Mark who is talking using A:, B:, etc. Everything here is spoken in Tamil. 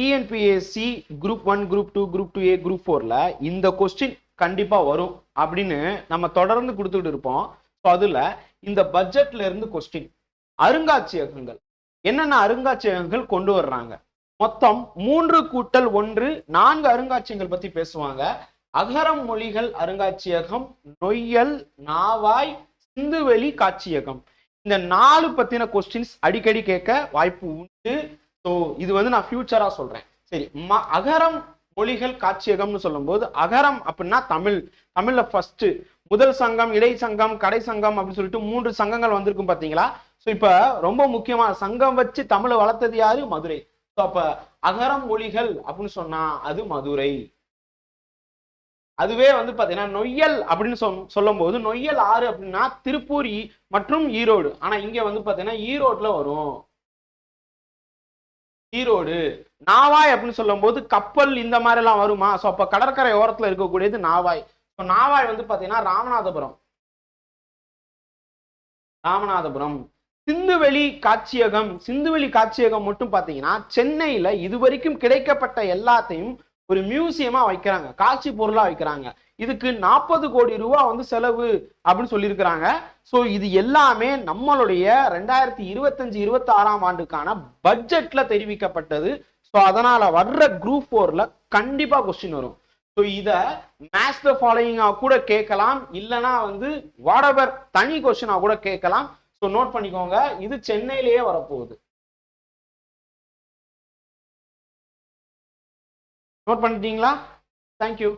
A: TNPSC group 1 group 2 group 2A group 4ல இந்த கொஸ்டின் கண்டிப்பா வரும் அப்படின்னு நம்ம தொடர்ந்து கொடுத்துட்டு இருப்போம். ஸோ அதுல இந்த பட்ஜெட்ல இருந்து கொஸ்டின் அருங்காட்சியகங்கள் என்னென்ன அருங்காட்சியகங்கள் கொண்டு வர்றாங்க, மொத்தம் 3+1 4 அருங்காட்சியகங்கள் பத்தி பேசுவாங்க. அகரம் மொழிகள் அருங்காட்சியகம், நொய்யல், நாவாய், சிந்துவெளி காட்சியகம், இந்த 4 பத்தின கொஸ்டின்ஸ் அடிக்கடி கேட்க வாய்ப்பு உண்டு. ஸோ இது வந்து நான் ஃபியூச்சரா சொல்றேன். சரி, அகரம் மொழிகள் காட்சியகம்னு சொல்லும் போது அகரம் அப்படின்னா தமிழ்ல ஃபர்ஸ்ட் முதல் சங்கம், இடை சங்கம், கடை சங்கம் அப்படின்னு சொல்லிட்டு 3 சங்கங்கள் வந்திருக்கும் பாத்தீங்களா. ஸோ இப்ப ரொம்ப முக்கியமா சங்கம் வச்சு தமிழை வளர்த்தது யாரு? மதுரை. ஸோ அப்ப அகரம் மொழிகள் அப்படின்னு சொன்னா அது மதுரை. அதுவே வந்து பாத்தீங்கன்னா நொய்யல் அப்படின்னு சொல்லும் போது நொய்யல் ஆறு அப்படின்னா திருப்பூர் மற்றும் ஈரோடு. ஆனா இங்க வந்து பாத்தீங்கன்னா ஈரோடுல வரும், ஈரோடு. நாவாய் அப்படின்னு சொல்லும் போது கப்பல் இந்த மாதிரி எல்லாம் வருமா? ஸோ அப்ப கடற்கரை ஓரத்துல இருக்கக்கூடியது நாவாய். ஸோ நாவாய் வந்து பாத்தீங்கன்னா ராமநாதபுரம். சிந்துவெளி காட்சியகம், சிந்துவெளி காட்சியகம் மட்டும் பாத்தீங்கன்னா சென்னையில இதுவரைக்கும் கிடைக்கப்பட்ட எல்லாத்தையும் ஒரு மியூசியமா வைக்கிறாங்க, காட்சி பொருளா வைக்கிறாங்க. இதுக்கு 40 கோடி ரூபாய் வந்து செலவு அப்படின்னு சொல்லியிருக்கிறாங்க. ஸோ இது எல்லாமே நம்மளுடைய 2025-26 ஆண்டுக்கான பட்ஜெட்ல தெரிவிக்கப்பட்டது. ஸோ அதனால வர்ற குரூப் 4ல கண்டிப்பா கொஸ்டின் வரும். ஸோ இத மேட்ச் த ஃபாலோயிங்கா கூட கேட்கலாம், இல்லைன்னா வந்து வாடவர் தனி கொஸ்டினா கூட கேட்கலாம். ஸோ நோட் பண்ணிக்கோங்க, இது சென்னையிலேயே வரப்போகுது. நோட் பண்ணிட்டீங்களா? தேங்க்யூ.